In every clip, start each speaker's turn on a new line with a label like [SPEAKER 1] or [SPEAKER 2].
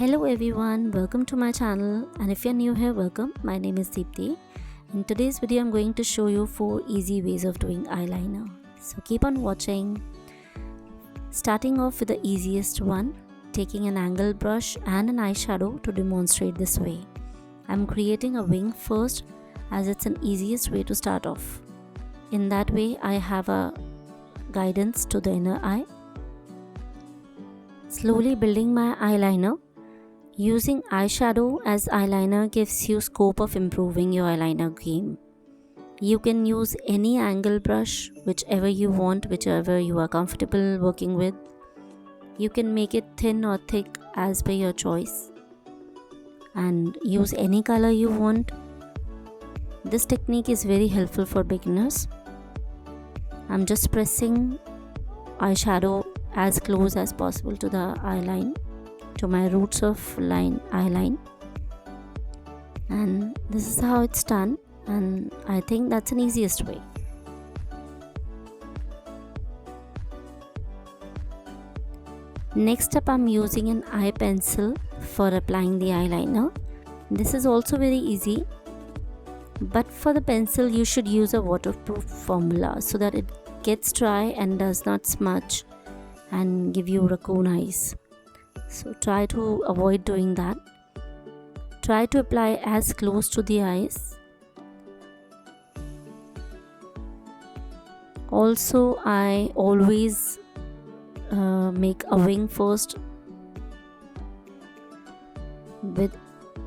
[SPEAKER 1] Hello everyone, welcome to my channel, and if you're new here, welcome. My name is Deepti. In today's video I'm going to show you 4 easy ways of doing eyeliner. So keep on watching. Starting off with the easiest one, taking an angled brush and an eyeshadow to demonstrate this way. I'm creating a wing first as it's an easiest way to start off. In that way I have a guidance to the inner eye. Slowly building my eyeliner. Using eyeshadow as eyeliner gives you scope of improving your eyeliner game. You can use any angle brush, whichever you want, whichever you are comfortable working with. You can make it thin or thick as per your choice. And use any color you want. This technique is very helpful for beginners. I'm just pressing eyeshadow as close as possible to the eyeline, to my roots of eyeline, and this is how it's done, and I think that's an easiest way. Next up, I'm using an eye pencil for applying the eyeliner. This is also very easy, but for the pencil you should use a waterproof formula so that it gets dry and does not smudge and give you raccoon eyes. So try to avoid doing that. Try to apply as close to the eyes. Also, I always make a wing first with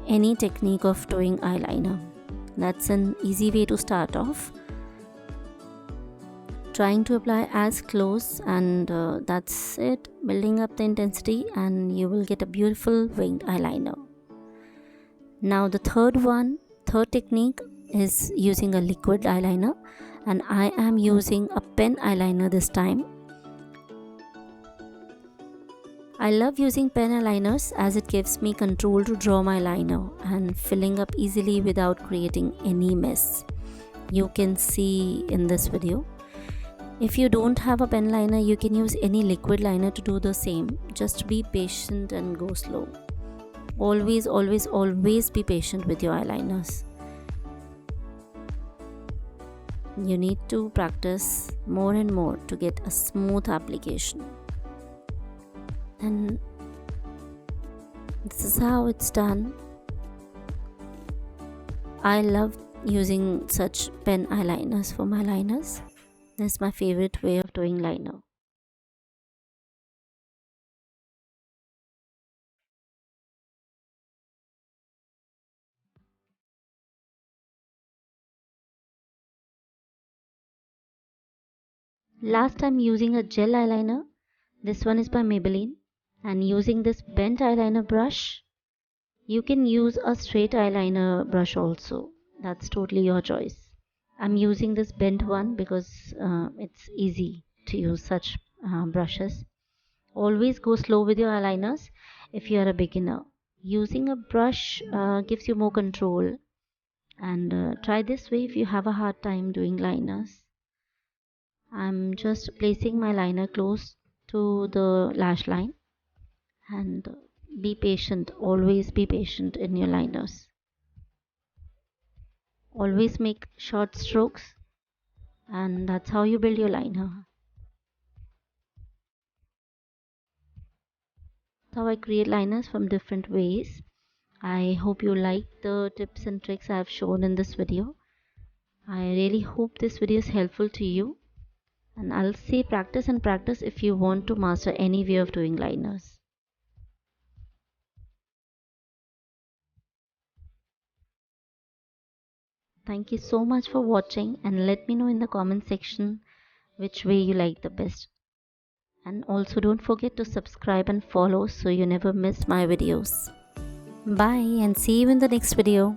[SPEAKER 1] any technique of doing eyeliner. That's an easy way to start off. Trying to apply as close, and that's it, building up the intensity, and you will get a beautiful winged eyeliner. Now the third technique is using a liquid eyeliner, and I am using a pen eyeliner this time. I love using pen eyeliners as it gives me control to draw my liner and filling up easily without creating any mess. You can see in this video. If you don't have a pen liner, you can use any liquid liner to do the same. Just be patient and go slow. Always be patient with your eyeliners. You need to practice more and more to get a smooth application. And this is how it's done. I love using such pen eyeliners for my liners. That's my favorite way of doing liner. Last, I'm using a gel eyeliner. This one is by Maybelline, and using this bent eyeliner brush. You can use a straight eyeliner brush also. That's totally your choice. I'm using this bent one because it's easy to use such brushes. Always go slow with your eyeliners if you are a beginner. Using a brush gives you more control, and try this way if you have a hard time doing liners. I'm just placing my liner close to the lash line, and be patient. Always be patient in your liners. Always make short strokes, and that's how you build your liner. That's how I create liners from different ways. I hope you like the tips and tricks I have shown in this video. I really hope this video is helpful to you, and I'll say practice and practice if you want to master any way of doing liners. Thank you so much for watching, and let me know in the comment section which way you like the best. And also don't forget to subscribe and follow so you never miss my videos. Bye, and see you in the next video.